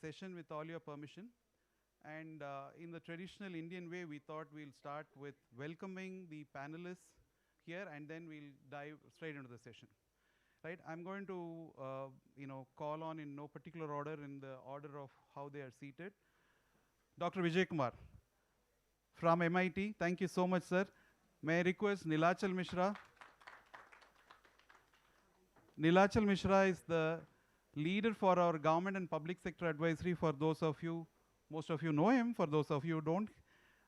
session with all your permission. And in the traditional Indian way, we thought we'll start with welcoming the panelists here, and then we'll dive straight into the session. Right? I'm going to, call on in no particular order, in the order of how they are seated. Dr. Vijay Kumar from MIT. Thank you so much, sir. May I request Nilachal Mishra? Nilachal Mishra is the leader for our government and public sector advisory. For those of you, most of you know him, for those of you who don't.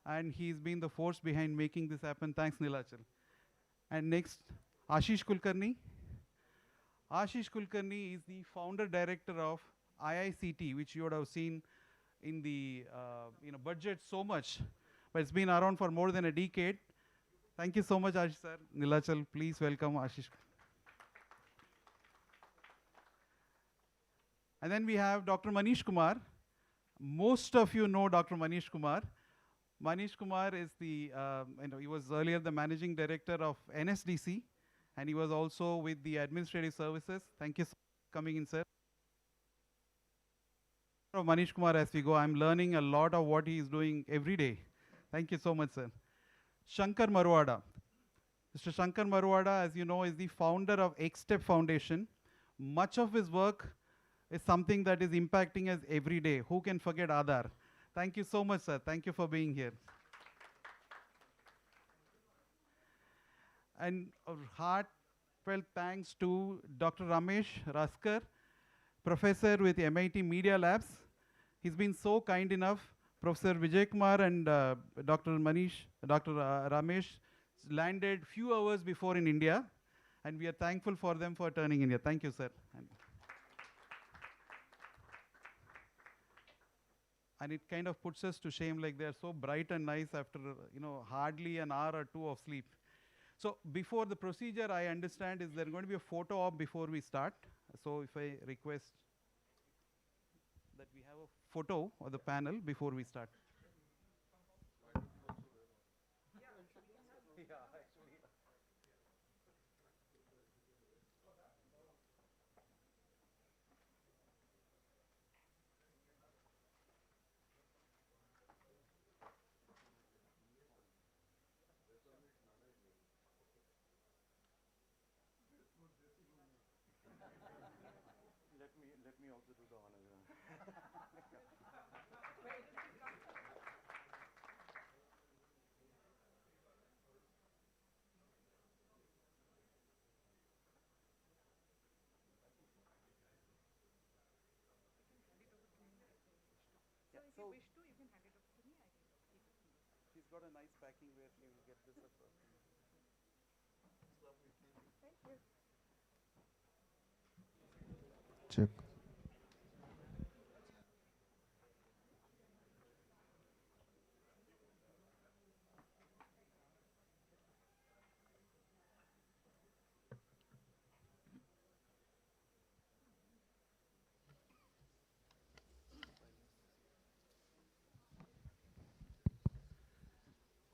And he's been the force behind making this happen. Thanks, Nilachal. And next, Ashish Kulkarni. Ashish Kulkarni is the founder director of IICT, which you would have seen in the budget so much, but it's been around for more than a decade. Thank you so much, Ashish sir. Nilachal, please welcome Ashish. And then we have Dr. Manish Kumar. Most of you know Dr. Manish Kumar. Manish Kumar is the, he was earlier the managing director of NSDC, and he was also with the administrative services. Thank you for coming in, sir. Manish Kumar, as we go, I'm learning a lot of what he is doing every day. Thank you so much, sir. Shankar Marwada. Mr. Shankar Marwada, as you know, is the founder of X-Step Foundation. Much of his work is something that is impacting us every day. Who can forget Aadhaar? Thank you so much, sir. Thank you for being here. And a heartfelt thanks to Dr. Ramesh Raskar, professor with MIT Media Labs. He's been so kind enough. Professor Vijay Kumar and Dr. Ramesh landed few hours before in India, and we are thankful for them for turning in here. Thank you, sir. And it kind of puts us to shame, like they're so bright and nice after hardly an hour or two of sleep. So before the procedure, I understand, is there going to be a photo op before we start. So if I request that we have a photo of the panel before we start. Let me also do the honor. So if you wish to, you can hand it over to me. I can keep it. She's got a nice packing where she will get this across. It's lovely. Thank you. Check.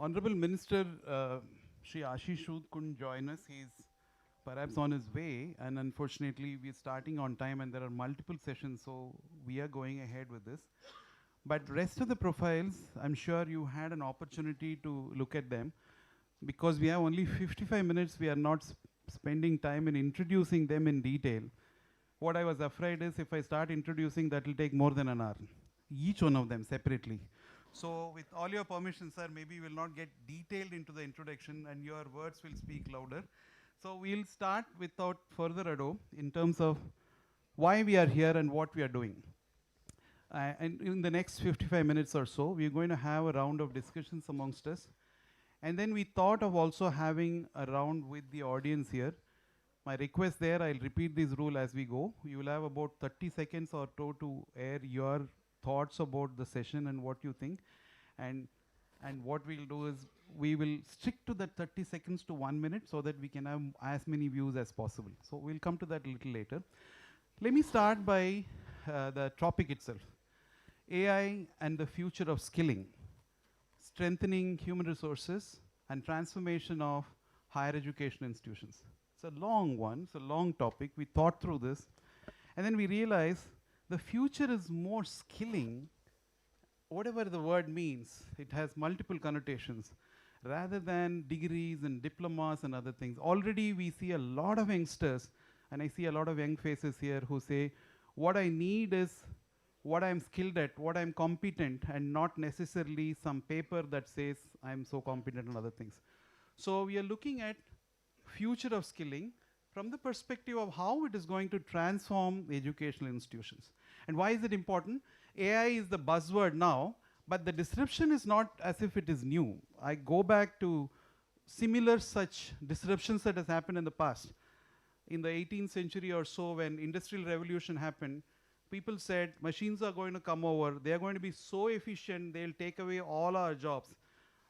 Honorable Minister Shri Ashish Sood couldn't join us. He's perhaps on his way, and unfortunately we're starting on time and there are multiple sessions, so we are going ahead with this. But rest of the profiles, I'm sure you had an opportunity to look at them. Because we have only 55 minutes, we are not spending time in introducing them in detail. What I was afraid is if I start introducing, that will take more than an hour, each one of them separately. So with all your permission, sir, maybe we'll not get detailed into the introduction and your words will speak louder. So we'll start without further ado in terms of why we are here and what we are doing. And in the next 55 minutes or so, we're going to have a round of discussions amongst us. And then we thought of also having a round with the audience here. My request there, I'll repeat this rule as we go. You will have about 30 seconds or so to air your thoughts about the session and what you think. And what we'll do is we will stick to that 30 seconds to 1 minute so that we can have as many views as possible. So we'll come to that a little later. Let me start by the topic itself. AI and the future of skilling, strengthening human resources and transformation of higher education institutions. It's a long one, it's a long topic. We thought through this and then we realized the future is more skilling, whatever the word means, it has multiple connotations, rather than degrees and diplomas and other things. Already we see a lot of youngsters, and I see a lot of young faces here who say, what I need is what I'm skilled at, what I'm competent, and not necessarily some paper that says I'm so competent and other things. So we are looking at future of skilling from the perspective of how it is going to transform educational institutions. And why is it important? AI is the buzzword now, but the disruption is not as if it is new. I go back to similar such disruptions that has happened in the past. In the 18th century or so, when industrial revolution happened, people said machines are going to come over, they are going to be so efficient, they'll take away all our jobs.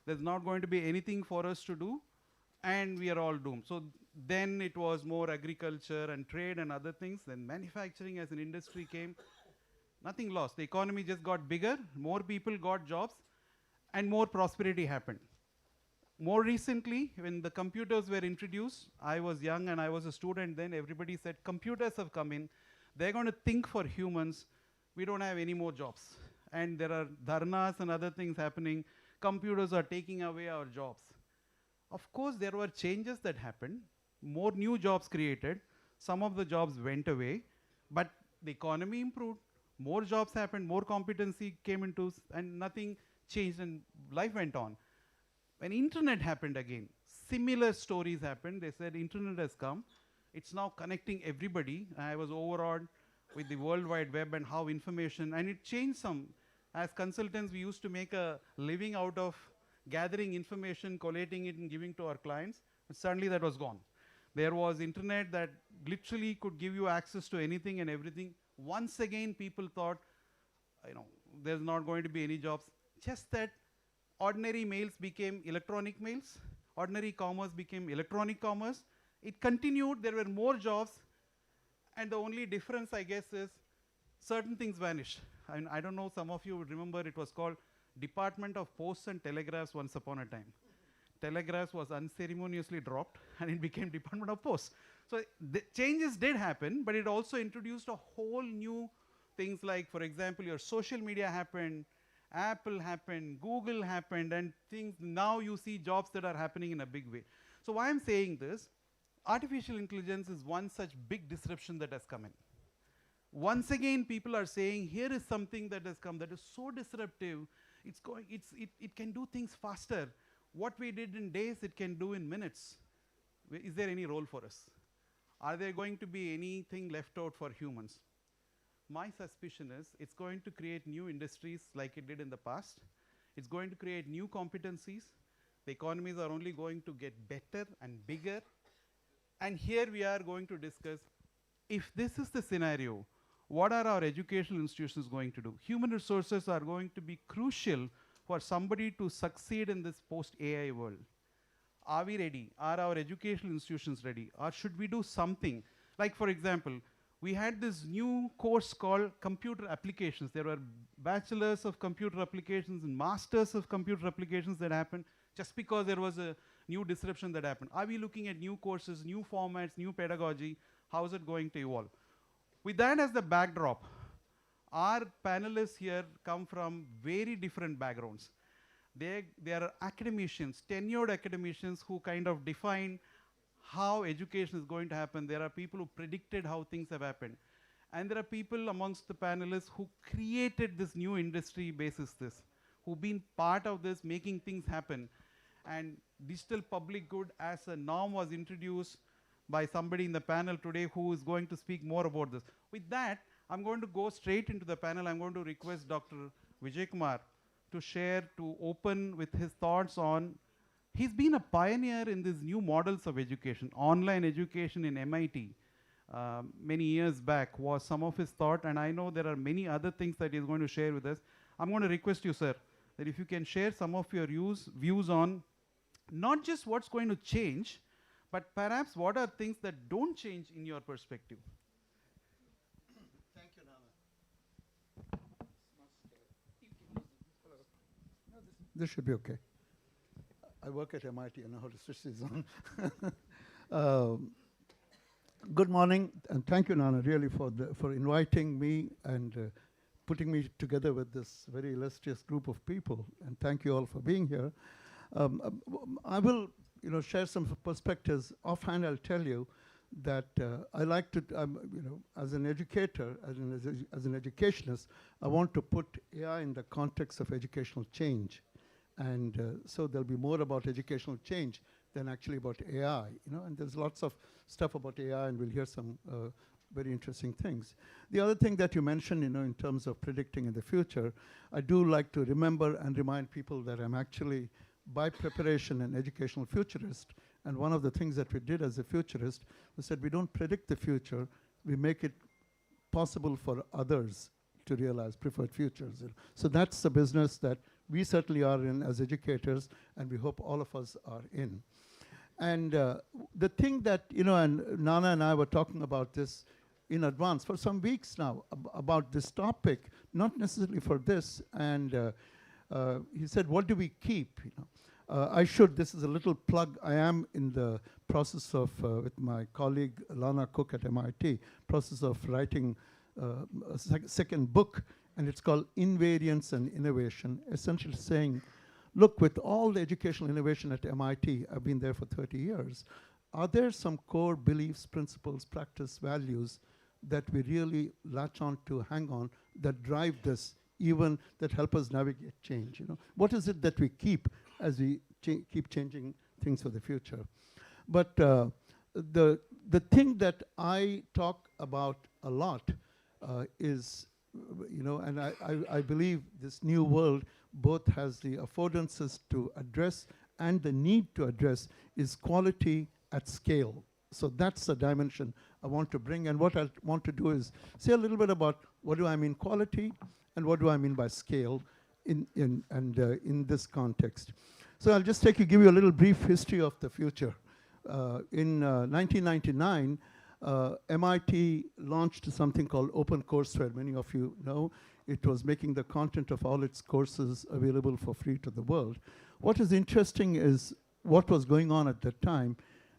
There's not going to be anything for us to do, and we are all doomed. So then it was more agriculture and trade and other things. Then manufacturing as an industry came. Nothing lost. The economy just got bigger, more people got jobs, and more prosperity happened. More recently, when the computers were introduced, I was young and I was a student then, everybody said, computers have come in, they're going to think for humans, we don't have any more jobs. And there are dharnas and other things happening, computers are taking away our jobs. Of course, there were changes that happened, more new jobs created, some of the jobs went away, but the economy improved, more jobs happened, more competency came into, and nothing changed, and life went on. When internet happened again, similar stories happened. They said internet has come, it's now connecting everybody. I was overawed with the World Wide Web and how information, and it changed some. As consultants, we used to make a living out of gathering information, collating it and giving to our clients, and suddenly that was gone. There was internet that literally could give you access to anything and everything. Once again, people thought, there's not going to be any jobs. Just that ordinary mails became electronic mails, ordinary commerce became electronic commerce. It continued, there were more jobs, and the only difference, I guess, is certain things vanished. And I don't know, some of you would remember it was called Department of Posts and Telegraphs once upon a time. Telegraphs was unceremoniously dropped and it became Department of Posts. So the changes did happen, but it also introduced a whole new things like, for example, your social media happened, Apple happened, Google happened, and things, now you see jobs that are happening in a big way. So why I'm saying this, artificial intelligence is one such big disruption that has come in. Once again, people are saying, here is something that has come that is so disruptive, it can do things faster. What we did in days, it can do in minutes. Is there any role for us? Are there going to be anything left out for humans? My suspicion is it's going to create new industries like it did in the past. It's going to create new competencies. The economies are only going to get better and bigger. And here we are going to discuss, if this is the scenario, what are our educational institutions going to do? Human resources are going to be crucial for somebody to succeed in this post-AI world. Are we ready? Are our educational institutions ready? Or should we do something? Like, for example, we had this new course called computer applications. There were bachelors of computer applications and masters of computer applications that happened just because there was a new disruption that happened. Are we looking at new courses, new formats, new pedagogy? How is it going to evolve? With that as the backdrop, our panelists here come from very different backgrounds. They are academicians, tenured academicians who kind of define how education is going to happen. There are people who predicted how things have happened. And there are people amongst the panelists who created this new industry basis this, who've been part of this, making things happen. And digital public good as a norm was introduced by somebody in the panel today who is going to speak more about this. With that, I'm going to go straight into the panel. I'm going to request Dr. Vijay Kumar to share, to open with his thoughts on, he's been a pioneer in these new models of education. Online education in MIT many years back was some of his thought, and I know there are many other things that he's going to share with us. I'm going to request you, sir, that if you can share some of your views on not just what's going to change, but perhaps what are things that don't change in your perspective. Thank you, Nana. This should be okay. I work at MIT, I know how to switch these on. Good morning, and thank you, Nana, really for inviting me and putting me together with this very illustrious group of people. And thank you all for being here. I will, share some perspectives. Offhand, I'll tell you that I like to, as an educator, as an educationist, I want to put AI in the context of educational change. And so there'll be more about educational change than actually about AI, and there's lots of stuff about AI, and we'll hear some very interesting things. The other thing that you mentioned, in terms of predicting in the future, I do like to remember and remind people that I'm actually, by preparation, an educational futurist, and one of the things that we did as a futurist was that we don't predict the future, we make it possible for others to realize preferred futures. So that's the business that we certainly are in as educators, and we hope all of us are in. And the thing that, and Nana and I were talking about this in advance for some weeks now, about this topic, not necessarily for this, and he said, what do we keep? This is a little plug, I am in the process of, with my colleague Lana Cook at MIT, process of writing a second book, and it's called Invariance and Innovation, essentially saying, look, with all the educational innovation at MIT, I've been there for 30 years, are there some core beliefs, principles, practice, values that we really latch on to, hang on, that drive this, even that help us navigate change? What is it that we keep as we keep changing things for the future? But the thing that I talk about a lot is, and I believe this new world both has the affordances to address and the need to address is quality at scale. So that's the dimension I want to bring. And what I want to do is say a little bit about what do I mean quality and what do I mean by scale in this context. So I'll just give you a little brief history of the future. In 1999, MIT launched something called OpenCourseWare. Many of you know. It was making the content of all its courses available for free to the world. What is interesting is what was going on at that time.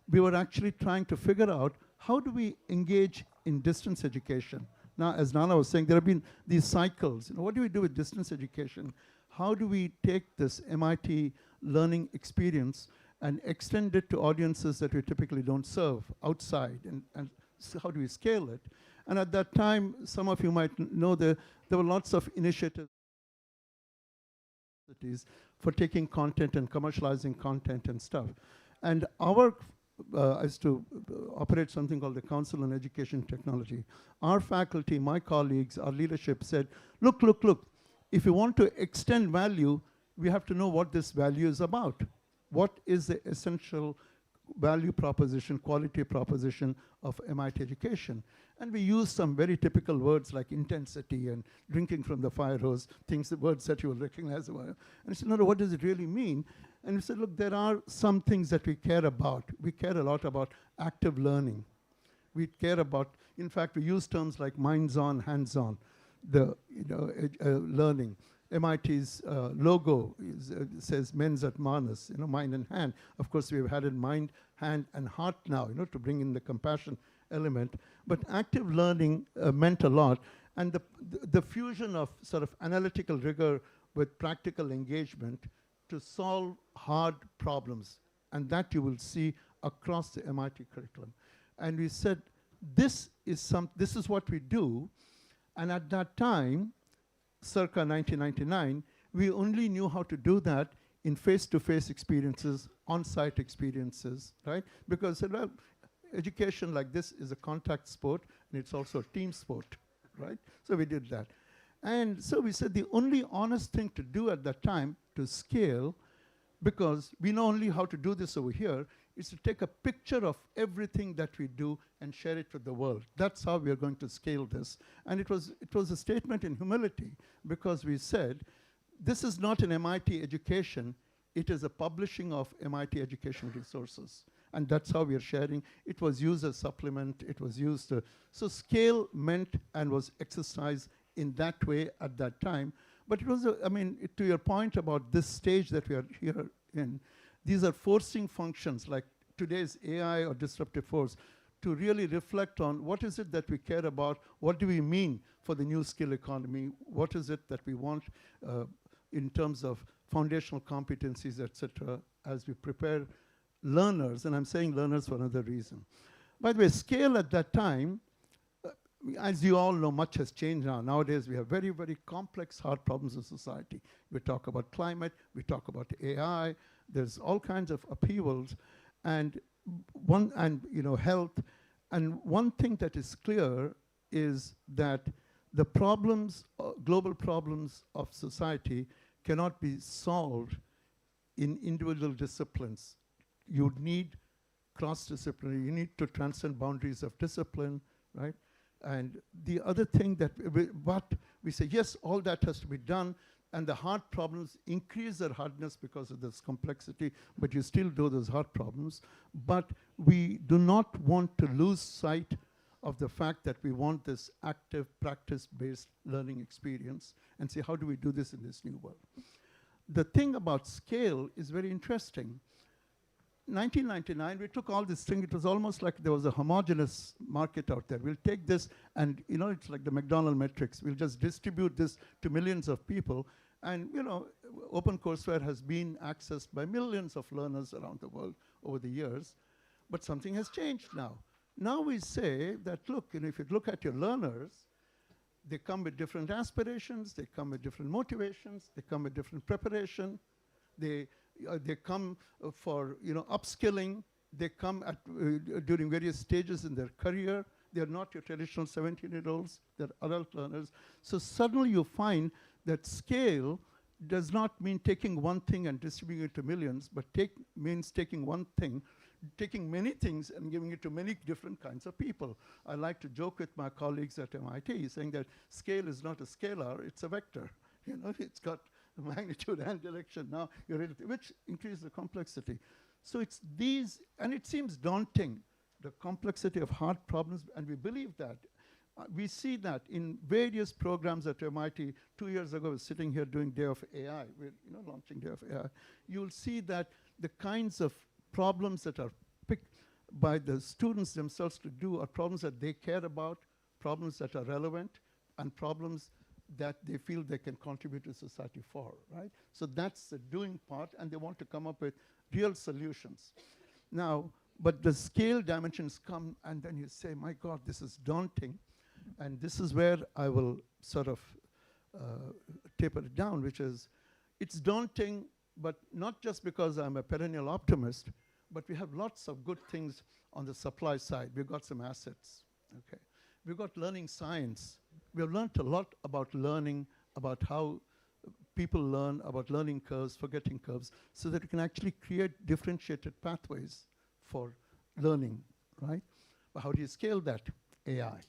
We were actually trying to figure out how do we engage in distance education. Now, as Nana was saying, there have been these cycles. What do we do with distance education? How do we take this MIT learning experience and extend it to audiences that we typically don't serve outside? And so how do we scale it? And at that time, some of you might know there were lots of initiatives for taking content and commercializing content and stuff. And I used to operate something called the Council on Education Technology. Our faculty, my colleagues, our leadership said, look, if you want to extend value, we have to know what this value is about. What is the essential value proposition, quality proposition of MIT education? And we use some very typical words like intensity and drinking from the fire hose, words that you will recognize. And I said, no, what does it really mean? And we said, look, there are some things that we care about. We care a lot about active learning. We care about, in fact, we use terms like minds-on, hands-on, learning. MIT's logo says men's at Manus, mind and hand. Of course, we've had in mind, hand, and heart now, to bring in the compassion element. But active learning meant a lot. And the fusion of sort of analytical rigor with practical engagement to solve hard problems. And that you will see across the MIT curriculum. And we said, this is what we do. And at that time, circa 1999, we only knew how to do that in face-to-face experiences, on-site experiences, right? Because education like this is a contact sport, and it's also a team sport, right? So we did that. And so we said the only honest thing to do at that time to scale, because we know only how to do this over here, is to take a picture of everything that we do and share it with the world. That's how we are going to scale this. And it was a statement in humility, because we said, this is not an MIT education, it is a publishing of MIT educational resources. And that's how we are sharing. It was used as supplement, it was used, so scale meant and was exercised in that way at that time. But it was, to your point about this stage that we are here in, these are forcing functions like today's AI or disruptive force to really reflect on what is it that we care about, what do we mean for the new skill economy, what is it that we want in terms of foundational competencies, etc., as we prepare learners, and I'm saying learners for another reason. By the way, scale at that time, as you all know, much has changed now. Nowadays, we have very, very complex, hard problems of society. We talk about climate, we talk about AI, there's all kinds of upheavals, and health. And one thing that is clear is that the problems, global problems of society cannot be solved in individual disciplines. You need cross-disciplinary, you need to transcend boundaries of discipline, right? And the other thing that we say, yes, all that has to be done, and the hard problems increase their hardness because of this complexity, but you still do those hard problems. But we do not want to lose sight of the fact that we want this active, practice-based learning experience, and say, how do we do this in this new world? The thing about scale is very interesting. 1999, we took all this thing. It was almost like there was a homogeneous market out there. We'll take this, and it's like the McDonald metrics. We'll just distribute this to millions of people. And OpenCourseWare has been accessed by millions of learners around the world over the years. But something has changed now. Now we say that, look, if you look at your learners, they come with different aspirations, they come with different motivations, they come with different preparation, they come for upskilling, they come at during various stages in their career. They're not your traditional 17-year-olds, they're adult learners. So suddenly you find that scale does not mean taking one thing and distributing it to millions, but means taking one thing, taking many things and giving it to many different kinds of people. I like to joke with my colleagues at MIT, saying that scale is not a scalar, it's a vector. It's got magnitude and direction now, which increases the complexity. So it's these, and it seems daunting, the complexity of hard problems, and we believe that. We see that in various programs at MIT. 2 years ago, I was sitting here doing Day of AI. We're launching Day of AI. You'll see that the kinds of problems that are picked by the students themselves to do are problems that they care about, problems that are relevant, and problems that they feel they can contribute to society for, right? So that's the doing part, and they want to come up with real solutions. Now, but the scale dimensions come, and then you say, my God, this is daunting. And this is where I will sort of taper it down, which is, it's daunting, but not just because I'm a perennial optimist, but we have lots of good things on the supply side. We've got some assets, okay? We've got learning science. We've learned a lot about learning, about how people learn, about learning curves, forgetting curves, so that we can actually create differentiated pathways for learning, right? But how do you scale that? AI.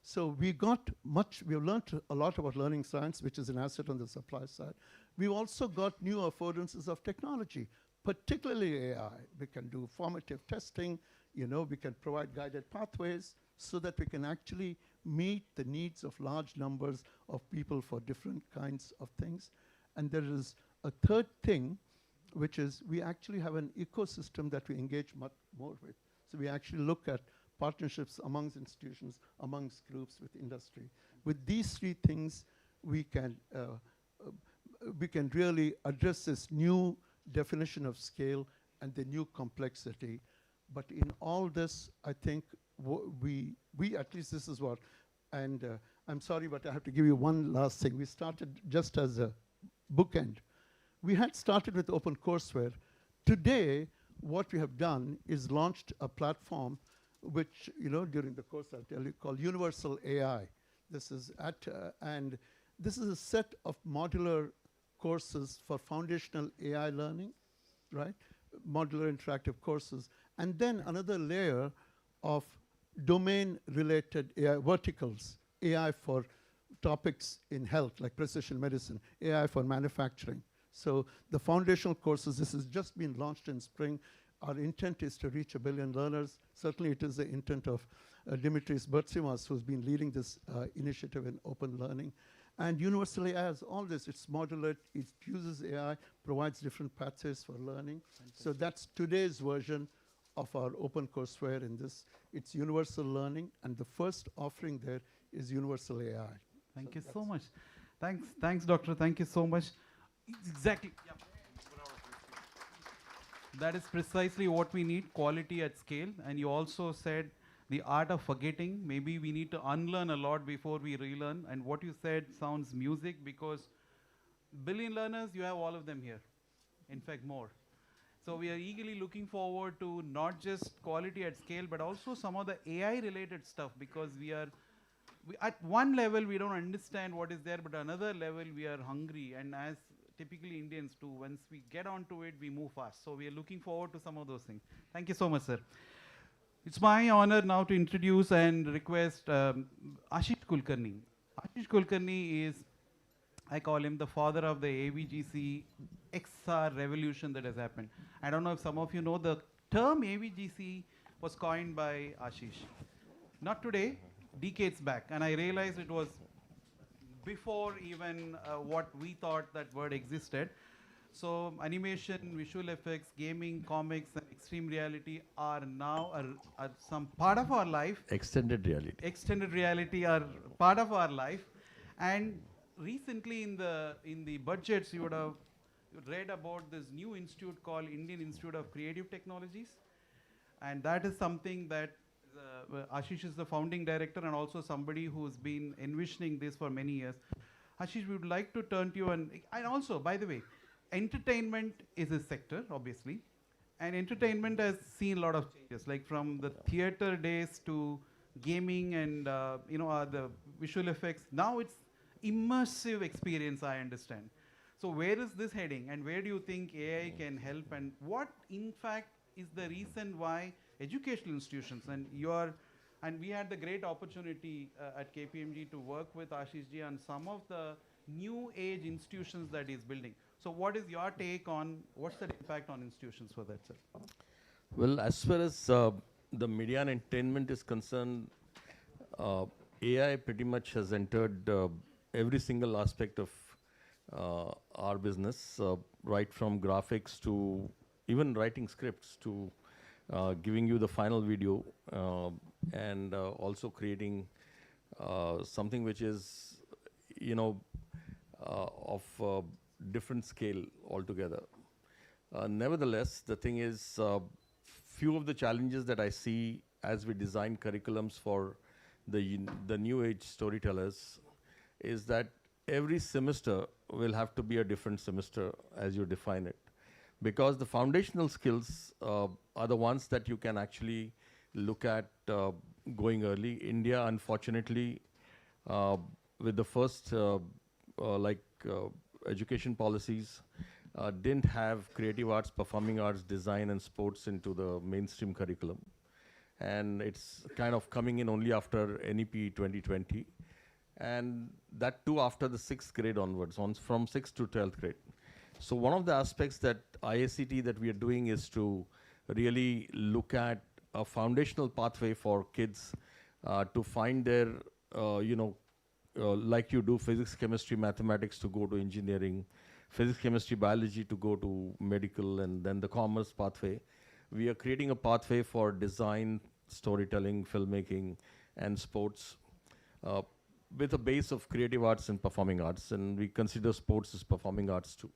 So we've learned a lot about learning science, which is an asset on the supply side. We've also got new affordances of technology, particularly AI. We can do formative testing, we can provide guided pathways so that we can actually meet the needs of large numbers of people for different kinds of things. And there is a third thing, which is we actually have an ecosystem that we engage much more with. So we actually look at partnerships amongst institutions, amongst groups, with industry. With these three things, we can really address this new definition of scale and the new complexity. But in all this, I think we at least this is what, and I'm sorry, but I have to give you one last thing. We started just as a bookend. We had started with OpenCourseWare. Today, what we have done is launched a platform which, during the course I'll tell you, called Universal AI. This is and this is a set of modular courses for foundational AI learning, right? Modular interactive courses. And then another layer of domain-related AI verticals, AI for topics in health, like precision medicine, AI for manufacturing. So the foundational courses, this has just been launched in spring. Our intent is to reach 1 billion learners. Certainly it is the intent of Dimitris Bertsimas, who's been leading this initiative in open learning. And Universal AI has all this. It's modular, it uses AI, provides different pathways for learning. Fantastic. So that's today's version of our open courseware in this. It's universal learning, and the first offering there is universal AI. Thank you so much. Thanks, doctor. Thank you so much. Exactly. Yeah. That is precisely what we need, quality at scale. And you also said the art of forgetting. Maybe we need to unlearn a lot before we relearn. And what you said sounds music, because billion learners, you have all of them here. In fact, more. So we are eagerly looking forward to not just quality at scale, but also some of the AI related stuff, because at one level we don't understand what is there, but another level we are hungry. And as typically Indians too, once we get onto it, we move fast. So we are looking forward to some of those things. Thank you so much, sir. It's my honor now to introduce and request Ashish Kulkarni. Ashish Kulkarni is, I call him the father of the AVGC XR revolution that has happened. I don't know if some of you know, the term AVGC was coined by Ashish. Not today, decades back. And I realized it was before even what we thought that word existed. So animation, visual effects, gaming, comics, and extreme reality are now some part of our life. Extended reality. Extended reality are part of our life. And recently in the budgets, you would have read about this new institute called Indian Institute of Creative Technologies. And that is something that Ashish is the founding director and also somebody who's been envisioning this for many years. Ashish, we would like to turn to you, and also, by the way, entertainment is a sector, obviously, and entertainment has seen a lot of changes, like from the theater days to gaming and the visual effects. Now it's immersive experience, I understand. So where is this heading, and where do you think AI can help, and what in fact is the reason why educational institutions, and we had the great opportunity at KPMG to work with Ashish ji on some of the new age institutions that he's building. So what is your take on what's the impact on institutions for that, sir? Well, as far as the media and entertainment is concerned, AI pretty much has entered every single aspect of our business, right from graphics to even writing scripts to giving you the final video and also creating something which is, of different scale altogether. Nevertheless, the thing is, few of the challenges that I see as we design curriculums for the new age storytellers is that every semester will have to be a different semester as you define it. Because the foundational skills are the ones that you can actually look at going early. India, unfortunately, with the first education policies, didn't have creative arts, performing arts, design and sports into the mainstream curriculum. And it's kind of coming in only after NEP 2020. And that too after the 6th grade onwards, from 6th to 12th grade. So one of the aspects that IACT that we are doing is to really look at a foundational pathway for kids to find their, like you do physics, chemistry, mathematics to go to engineering, physics, chemistry, biology to go to medical, and then the commerce pathway. We are creating a pathway for design, storytelling, filmmaking, and sports with a base of creative arts and performing arts, and we consider sports as performing arts too.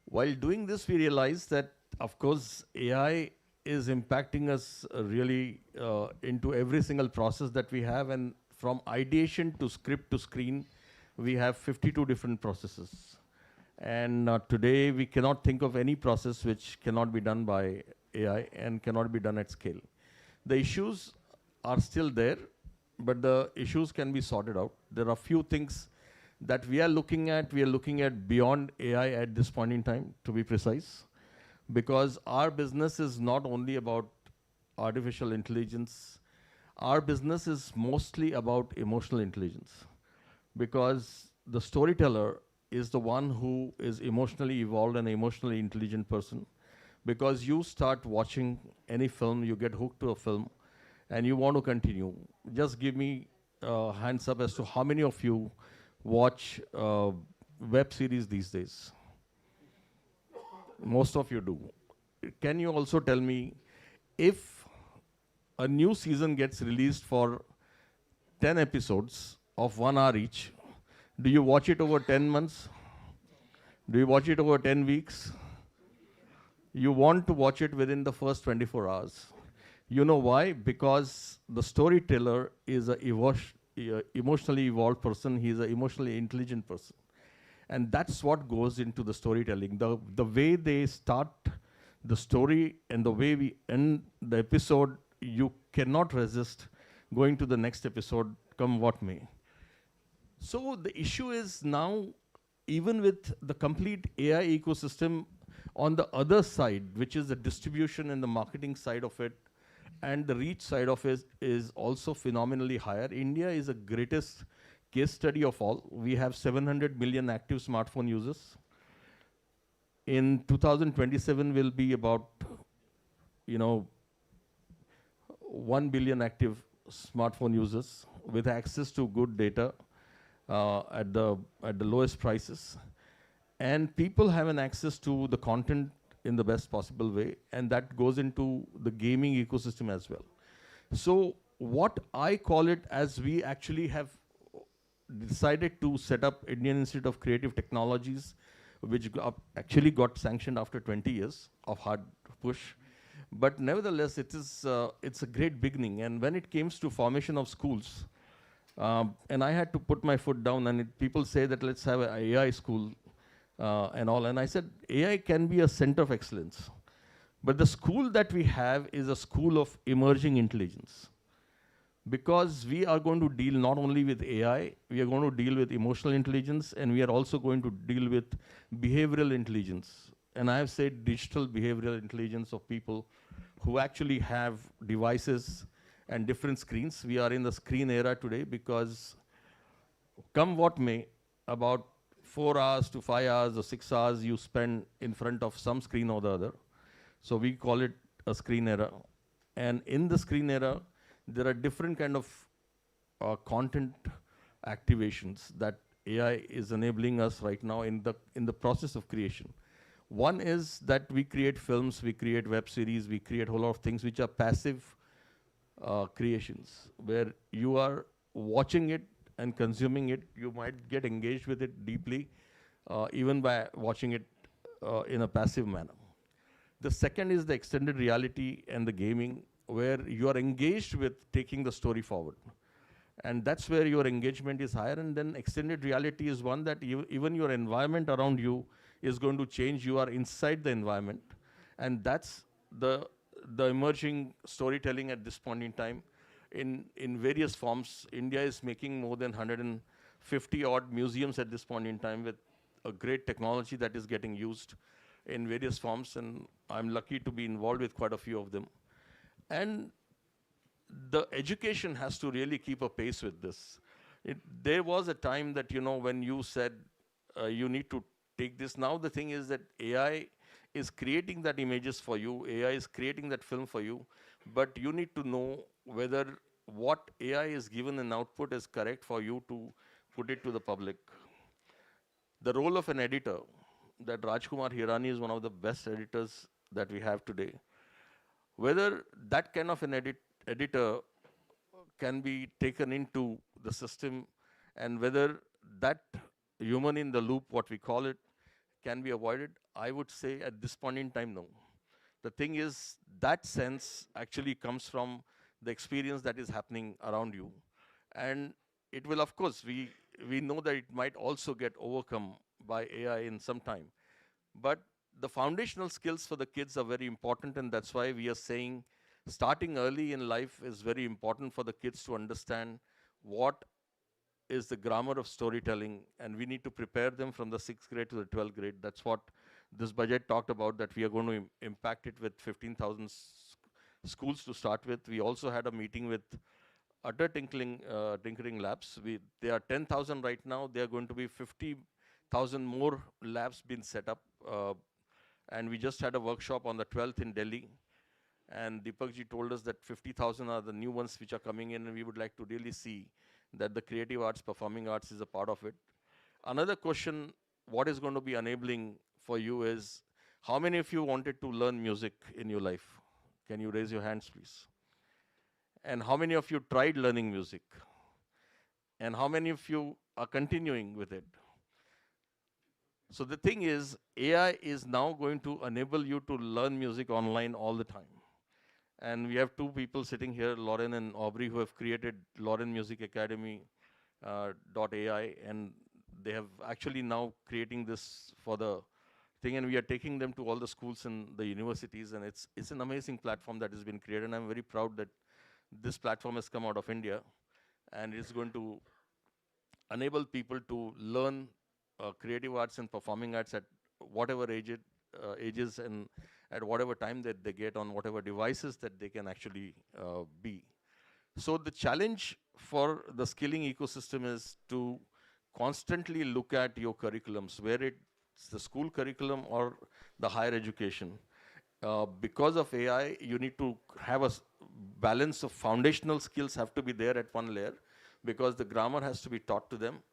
While doing this, we realized that, of course, AI is impacting us really into every single process that we have, and from ideation to script to screen, we have 52 different processes. And today, we cannot think of any process which cannot be done by AI and cannot be done at scale. The issues are still there, but the issues can be sorted out. There are few things that we are looking at beyond AI at this point in time, to be precise, because our business is not only about artificial intelligence. Our business is mostly about emotional intelligence, because the storyteller is the one who is emotionally evolved and emotionally intelligent person. Because you start watching any film, you get hooked to a film, and you want to continue. Just give me hands up as to how many of you watch web series these days? Most of you do. Can you also tell me if a new season gets released for 10 episodes of 1 hour each, do you watch it over 10 months? Do you watch it over 10 weeks? You want to watch it within the first 24 hours. You know why? Because the storyteller is a emotionally evolved person. He is an emotionally intelligent person. And that's what goes into the storytelling. The way they start the story and the way we end the episode, you cannot resist going to the next episode, come what may. So the issue is now, even with the complete AI ecosystem on the other side, which is the distribution and the marketing side of it, and the reach side of it is also phenomenally higher. India is the greatest case study of all. We have 700 million active smartphone users. In 2027 will be about, 1 billion active smartphone users with access to good data at the lowest prices. And people have an access to the content in the best possible way, and that goes into the gaming ecosystem as well. So what I call it, as we actually have decided to set up Indian Institute of Creative Technologies, which actually got sanctioned after 20 years of hard push. But nevertheless, it's a great beginning. And when it comes to formation of schools, and I had to put my foot down, and people say that let's have an AI school and all. And I said, AI can be a center of excellence. But the school that we have is a school of emerging intelligence. Because we are going to deal not only with AI, we are going to deal with emotional intelligence, and we are also going to deal with behavioral intelligence. And I have said digital behavioral intelligence of people who actually have devices and different screens. We are in the screen era today because come what may, about 4 hours to 5 hours or 6 hours you spend in front of some screen or the other. So we call it a screen era. And in the screen era, there are different kind of content activations that AI is enabling us right now in the process of creation. One is that we create films, we create web series, we create a whole lot of things which are passive creations, where you are watching it and consuming it. You might get engaged with it deeply, even by watching it in a passive manner. The second is the extended reality and the gaming, where you are engaged with taking the story forward. And that's where your engagement is higher. And then extended reality is one that even your environment around you is going to change. You are inside the environment. And that's the emerging storytelling at this point in time. In various forms, India is making more than 150 odd museums at this point in time with a great technology that is getting used in various forms. And I'm lucky to be involved with quite a few of them. And the education has to really keep a pace with this. There was a time that, when you said you need to take this. Now the thing is that AI is creating that images for you. AI is creating that film for you. But you need to know whether what AI is given in output is correct for you to put it to the public. The role of an editor, that Rajkumar Hirani is one of the best editors that we have today. Whether that kind of an editor can be taken into the system, and whether that human in the loop, what we call it, can be avoided, I would say at this point in time, no. The thing is, that sense actually comes from the experience that is happening around you. And it will, of course, we know that it might also get overcome by AI in some time. But the foundational skills for the kids are very important, and that's why we are saying starting early in life is very important for the kids to understand what is the grammar of storytelling, and we need to prepare them from the 6th grade to the 12th grade. That's what this budget talked about, that we are going to impact it with 15,000 schools to start with. We also had a meeting with Utter Tinkering Labs. There are 10,000 right now. There are going to be 50,000 more labs being set up. And we just had a workshop on the 12th in Delhi. And Deepakji told us that 50,000 are the new ones which are coming in, and we would like to really see that the creative arts, performing arts is a part of it. Another question, what is going to be enabling for you is, how many of you wanted to learn music in your life? Can you raise your hands, please? And how many of you tried learning music? And how many of you are continuing with it? So the thing is, AI is now going to enable you to learn music online all the time. And we have two people sitting here, Lauren and Aubrey, who have created Lauren Music Academy .ai, and they have actually now creating this for the thing, and we are taking them to all the schools and the universities, and it's an amazing platform that has been created, and I'm very proud that this platform has come out of India, and it's going to enable people to learn creative arts and performing arts at whatever ages and at whatever time that they get on whatever devices that they can actually be. So the challenge for the skilling ecosystem is to constantly look at your curriculums, where it's the school curriculum or the higher education. Because of AI, you need to have a balance of foundational skills have to be there at one layer, because the grammar has to be taught to them.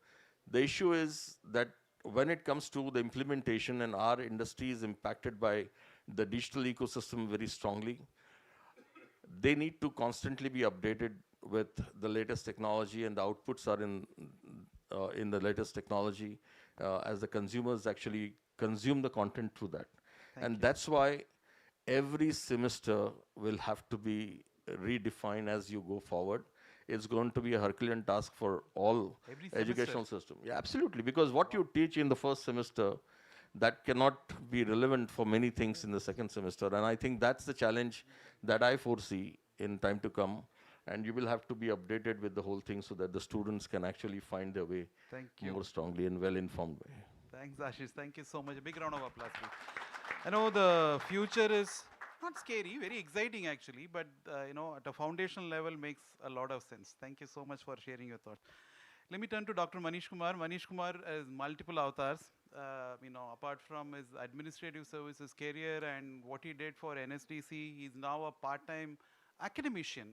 The issue is that when it comes to the implementation, and our industry is impacted by the digital ecosystem very strongly, they need to constantly be updated with the latest technology, and the outputs are in the latest technology as the consumers actually consume the content through that. And that's why every semester will have to be redefined as you go forward. It's going to be a Herculean task for all Every educational semester. system. Yeah, absolutely, because what you teach in the first semester, that cannot be relevant for many things in the second semester. And I think that's the challenge that I foresee in time to come. And you will have to be updated with the whole thing so that the students can actually find their way Thank you. more strongly and well-informed way. Thanks, Ashish. Thank you so much. A big round of applause, please. I know the future is not scary, very exciting actually, but at a foundational level makes a lot of sense. Thank you so much for sharing your thoughts. Let me turn to Dr. Manish Kumar. Manish Kumar has multiple avatars. Apart from his administrative services career and what he did for NSDC, he's now a part-time academician.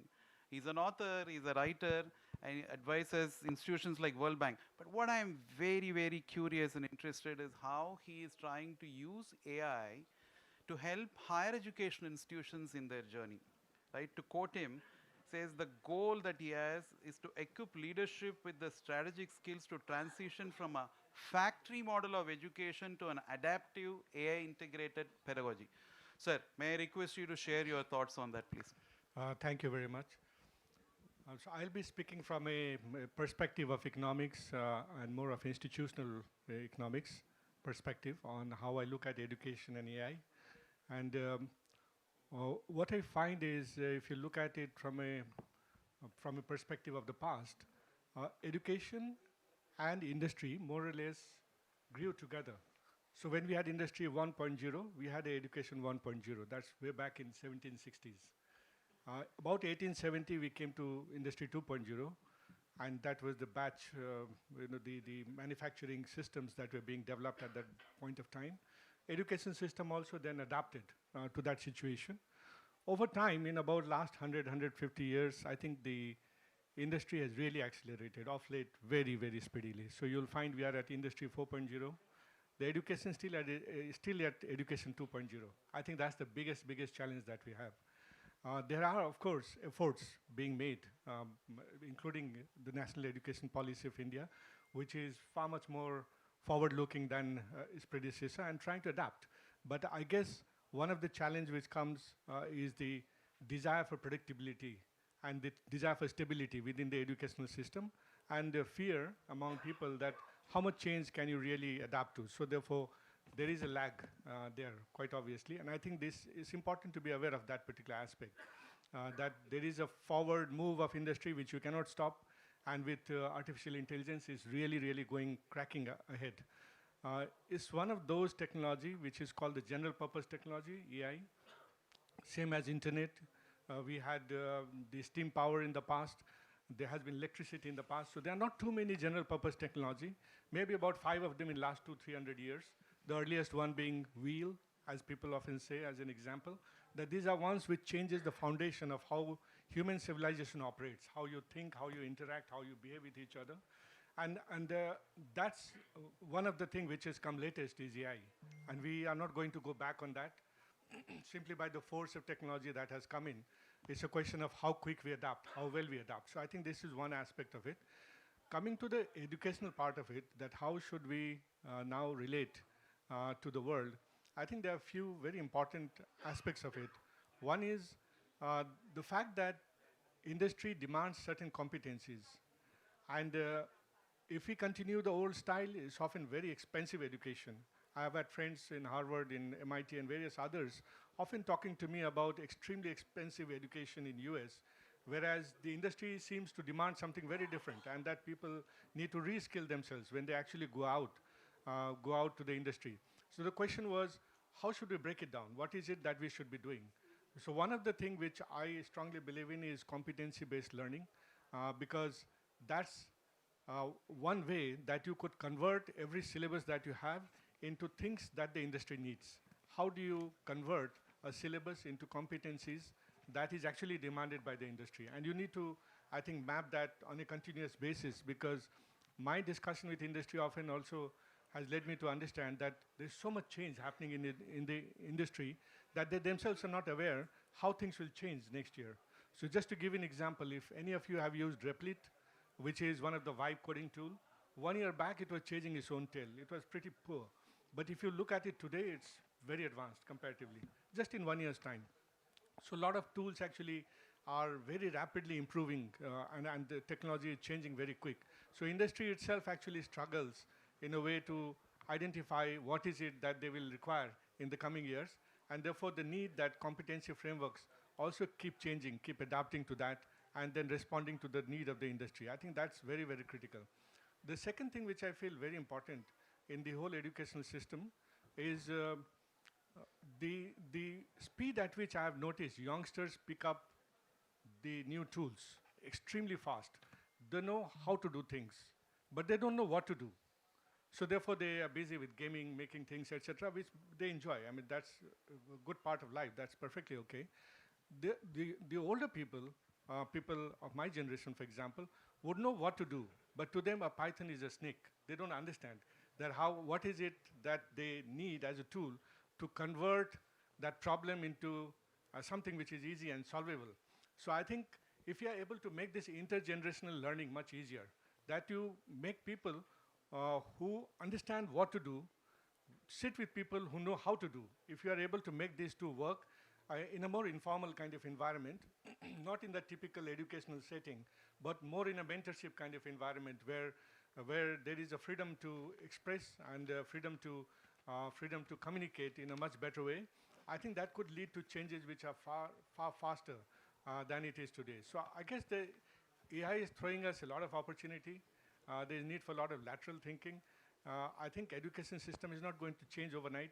He's an author, he's a writer, and he advises institutions like World Bank. But what I'm very, very curious and interested is how he is trying to use AI to help higher education institutions in their journey. Right? To quote him, says the goal that he has is to equip leadership with the strategic skills to transition from a factory model of education to an adaptive AI integrated pedagogy. Sir, may I request you to share your thoughts on that, please? Thank you very much. So I'll be speaking from a perspective of economics and more of institutional economics perspective on how I look at education and AI. And what I find is if you look at it from a perspective of the past, education and industry more or less grew together. So when we had industry 1.0, we had education 1.0. That's way back in 1760s. About 1870, we came to Industry 2.0, and that was the batch, the manufacturing systems that were being developed at that point of time. Education system also then adapted to that situation. Over time, in about last 100, 150 years, I think the industry has really accelerated off late very, very speedily. So you'll find we are at Industry 4.0. The education still at Education 2.0. I think that's the biggest challenge that we have. There are, of course, efforts being made, including the National Education Policy of India, which is far much more forward-looking than its predecessor and trying to adapt. But I guess one of the challenges which comes is the desire for predictability and the desire for stability within the educational system, and the fear among people that how much change can you really adapt to. So therefore, there is a lag there, quite obviously, and I think this is important to be aware of that particular aspect, that there is a forward move of industry which you cannot stop, and with artificial intelligence is really cracking ahead. It's one of those technology which is called the general purpose technology, AI, same as internet. We had the steam power in the past. There has been electricity in the past. So there are not too many general purpose technology, maybe about 5 of them in last 200-300 years. The earliest one being wheel, as people often say as an example, that these are ones which changes the foundation of how human civilization operates, how you think, how you interact, how you behave with each other. And that's one of the things which has come latest is AI. And we are not going to go back on that. simply by the force of technology that has come in. It's a question of how quick we adapt, how well we adapt. So I think this is one aspect of it. Coming to the educational part of it, that how should we now relate to the world, I think there are a few very important aspects of it. One is the fact that industry demands certain competencies. And if we continue the old style, it's often very expensive education. I have had friends in Harvard, in MIT, and various others often talking to me about extremely expensive education in US, whereas the industry seems to demand something very different, and that people need to reskill themselves when they actually go out to the industry. So the question was, how should we break it down? What is it that we should be doing? So one of the things which I strongly believe in is competency-based learning, because that's one way that you could convert every syllabus that you have into things that the industry needs. How do you convert a syllabus into competencies that is actually demanded by the industry? And you need to, I think, map that on a continuous basis, because my discussion with industry often also has led me to understand that there's so much change happening in the industry that they themselves are not aware how things will change next year. So just to give an example, if any of you have used Replit, which is one of the vibe coding tool, 1 year back it was chasing its own tail. It was pretty poor. But if you look at it today, it's very advanced comparatively, just in 1 year's time. So a lot of tools actually are very rapidly improving, and the technology is changing very quick. So industry itself actually struggles in a way to identify what is it that they will require in the coming years, and therefore the need that competency frameworks also keep changing, keep adapting to that, and then responding to the need of the industry. I think that's very, very critical. The second thing which I feel very important in the whole educational system is the speed at which I have noticed youngsters pick up the new tools extremely fast. They know how to do things, but they don't know what to do. So therefore, they are busy with gaming, making things, etc., which they enjoy. I mean, that's a good part of life. That's perfectly okay. The older people, people of my generation, for example, would know what to do, but to them, a Python is a snake. They don't understand that what is it that they need as a tool to convert that problem into something which is easy and solvable. So I think if you are able to make this intergenerational learning much easier, that you make people who understand what to do, sit with people who know how to do. If you are able to make these two work in a more informal kind of environment, not in the typical educational setting, but more in a mentorship kind of environment where there is a freedom to express and freedom to communicate in a much better way, I think that could lead to changes which are far faster than it is today. So I guess the AI is throwing us a lot of opportunity. There is need for a lot of lateral thinking. I think education system is not going to change overnight.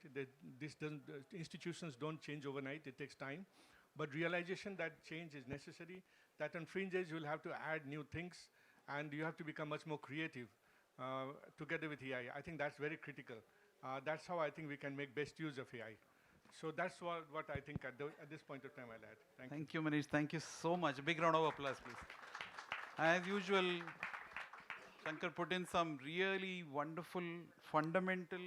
Institutions don't change overnight. It takes time. But realization that change is necessary, that on fringes you'll have to add new things, and you have to become much more creative together with AI. I think that's very critical. That's how I think we can make best use of AI. So that's what I think at this point of time I'll add. Thank you. Thank you, Manish. Thank you so much. Big round of applause, please. As usual, Shankar put in some really wonderful, fundamental,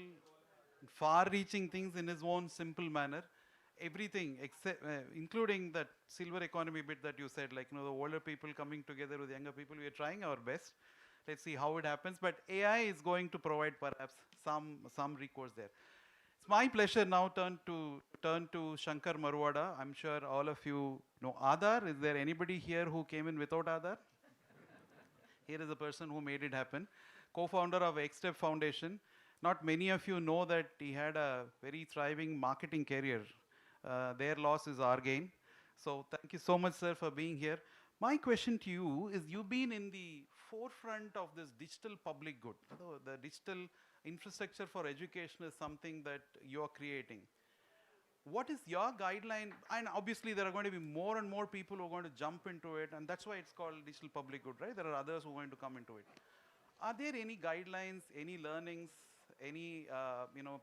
far-reaching things in his own simple manner. Everything, except, including that silver economy bit that you said, like, the older people coming together with younger people. We are trying our best. Let's see how it happens. But AI is going to provide perhaps some recourse there. It's my pleasure now turn to Shankar Marwada. I'm sure all of you know Aadhar. Is there anybody here who came in without Aadhar? Here is a person who made it happen. Co-founder of Xstep Foundation. Not many of you know that he had a very thriving marketing career. Their loss is our gain. So thank you so much, sir, for being here. My question to you is, you've been in the forefront of this digital public good. The digital infrastructure for education is something that you're creating. What is your guideline? And obviously there are going to be more and more people who are going to jump into it, and that's why it's called digital public good, right? There are others who are going to come into it. Are there any guidelines, any learnings, any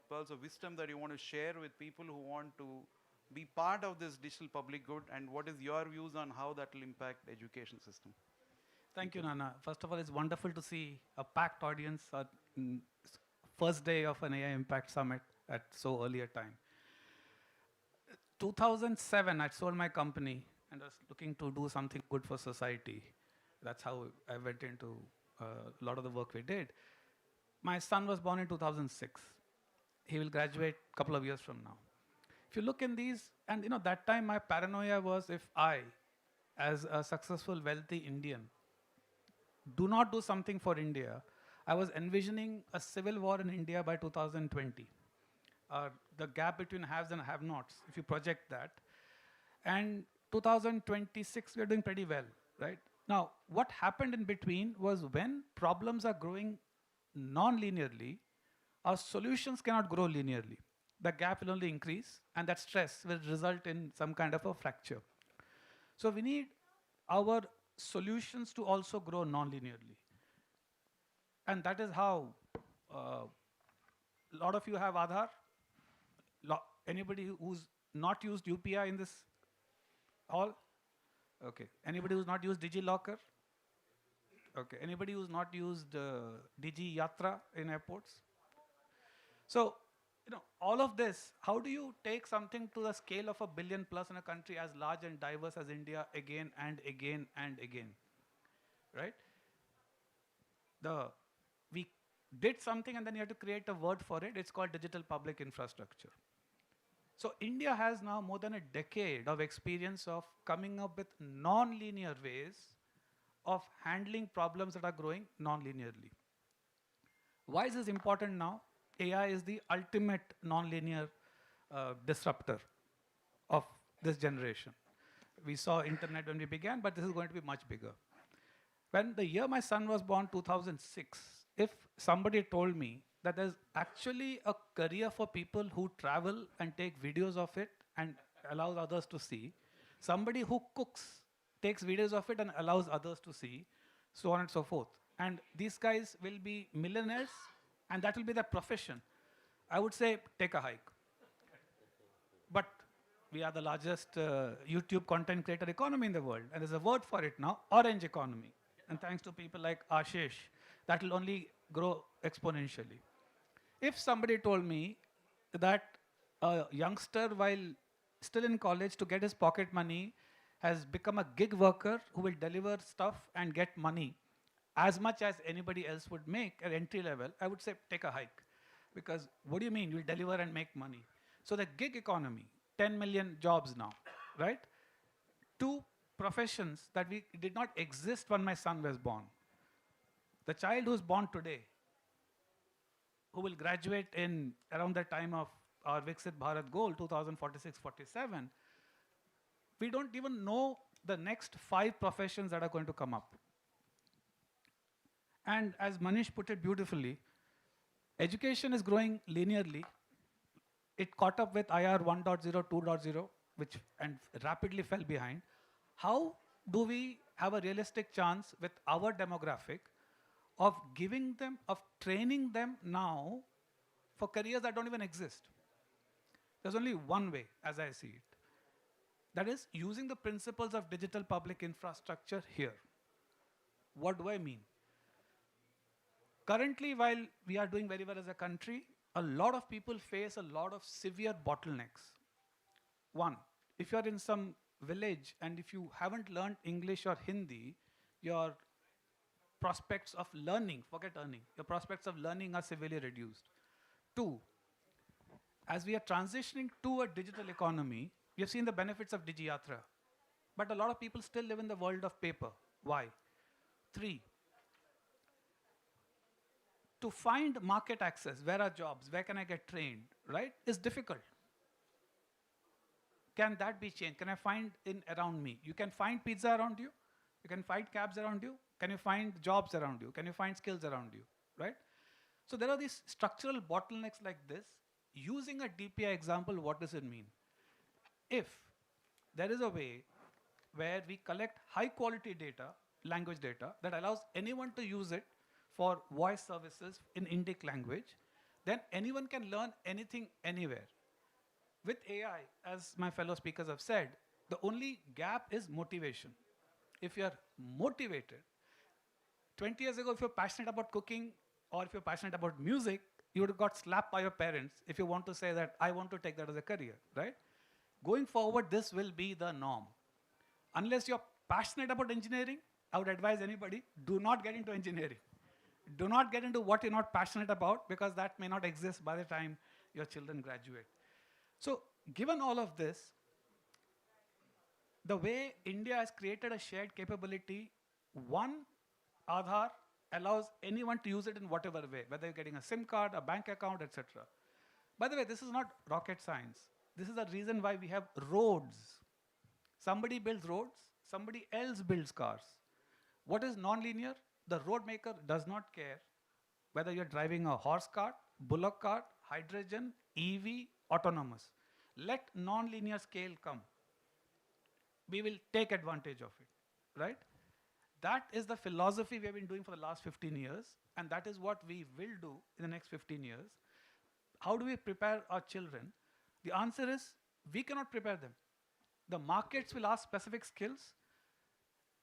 pearls of wisdom that you want to share with people who want to be part of this digital public good, and what is your views on how that will impact the education system? Thank you, Nana. First of all, it's wonderful to see a packed audience at first day of an AI Impact Summit at so early a time. 2007, I sold my company and was looking to do something good for society. That's how I went into a lot of the work we did. My son was born in 2006. He will graduate a couple of years from now. If you look in these, and that time my paranoia was, if I, as a successful, wealthy Indian, do not do something for India, I was envisioning a civil war in India by 2020. The gap between haves and have-nots, if you project that. And 2026, we are doing pretty well, right? Now, what happened in between was when problems are growing non-linearly, our solutions cannot grow linearly. The gap will only increase, and that stress will result in some kind of a fracture. So we need our solutions to also grow non-linearly. And that is how a lot of you have Aadhaar. Anybody who's not used UPI in this hall? Okay. Anybody who's not used DigiLocker? Okay. Anybody who's not used Digi Yatra in airports? So, all of this, how do you take something to the scale of 1 billion plus in a country as large and diverse as India again and again and again, right? We did something and then you have to create a word for it. It's called digital public infrastructure. So India has now more than a decade of experience of coming up with non-linear ways of handling problems that are growing non-linearly. Why is this important now? AI is the ultimate non-linear disruptor of this generation. We saw internet when we began, but this is going to be much bigger. When the year my son was born, 2006, if somebody told me that there's actually a career for people who travel and take videos of it and allows others to see, somebody who cooks, takes videos of it and allows others to see, so on and so forth. And these guys will be millionaires, and that will be their profession. I would say, take a hike. But we are the largest YouTube content creator economy in the world, and there's a word for it now, orange economy. And thanks to people like Ashish, that will only grow exponentially. If somebody told me that a youngster, while still in college, to get his pocket money, has become a gig worker who will deliver stuff and get money as much as anybody else would make at entry level, I would say take a hike. Because what do you mean? You'll deliver and make money. So the gig economy, 10 million jobs now, right? Two professions that did not exist when my son was born. The child who's born today, who will graduate in around the time of our Viksit Bharat goal, 2046-47, we don't even know the next 5 professions that are going to come up. And as Manish put it beautifully, education is growing linearly. It caught up with IR 1.0, 2.0, and rapidly fell behind. How do we have a realistic chance with our demographic of giving them, of training them now for careers that don't even exist? There's only one way, as I see it. That is using the principles of digital public infrastructure here. What do I mean? Currently, while we are doing very well as a country, a lot of people face a lot of severe bottlenecks. One, if you're in some village and if you haven't learned English or Hindi, your prospects of learning, forget earning, your prospects of learning are severely reduced. Two, as we are transitioning to a digital economy, we have seen the benefits of DigiYatra. But a lot of people still live in the world of paper. Why? Three, to find market access, where are jobs, where can I get trained, right, is difficult. Can that be changed? Can I find around me? You can find pizza around you. You can find cabs around you. Can you find jobs around you? Can you find skills around you, right? So there are these structural bottlenecks like this. Using a DPI example, what does it mean? If there is a way where we collect high quality data, language data, that allows anyone to use it for voice services in Indic language, then anyone can learn anything anywhere. With AI, as my fellow speakers have said, the only gap is motivation. If you're motivated, 20 years ago, if you're passionate about cooking or if you're passionate about music, you would have got slapped by your parents if you want to say that I want to take that as a career, right? Going forward, this will be the norm. Unless you're passionate about engineering, I would advise anybody, do not get into engineering. Do not get into what you're not passionate about, because that may not exist by the time your children graduate. So given all of this, the way India has created a shared capability, one, Aadhaar allows anyone to use it in whatever way, whether you're getting a SIM card, a bank account, etc. By the way, this is not rocket science. This is the reason why we have roads. Somebody builds roads, somebody else builds cars. What is non-linear? The road maker does not care whether you're driving a horse cart, bullock cart, hydrogen, EV, autonomous. Let non-linear scale come. We will take advantage of it, right? That is the philosophy we have been doing for the last 15 years, and that is what we will do in the next 15 years. How do we prepare our children? The answer is, we cannot prepare them. The markets will ask specific skills.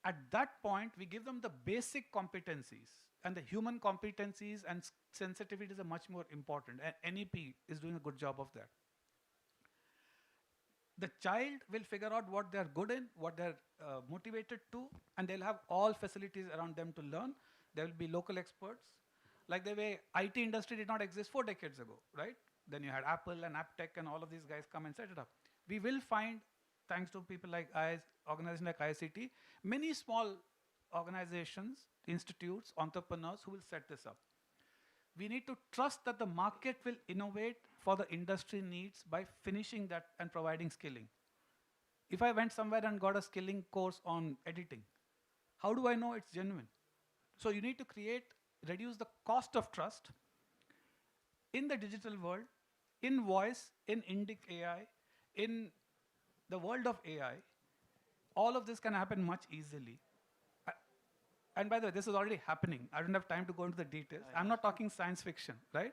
At that point, we give them the basic competencies, and the human competencies and sensitivities are much more important, and NEP is doing a good job of that. The child will figure out what they're good in, what they're motivated to, and they'll have all facilities around them to learn. There will be local experts. Like the way IT industry did not exist 4 decades ago, right? Then you had Apple and AppTech and all of these guys come and set it up. We will find, thanks to people like organizations like ICT, many small organizations, institutes, entrepreneurs who will set this up. We need to trust that the market will innovate for the industry needs by finishing that and providing skilling. If I went somewhere and got a skilling course on editing, how do I know it's genuine? So you need to reduce the cost of trust in the digital world, in voice, in Indic AI, in the world of AI. All of this can happen much easily. And by the way, this is already happening. I don't have time to go into the details. I'm not talking science fiction, right?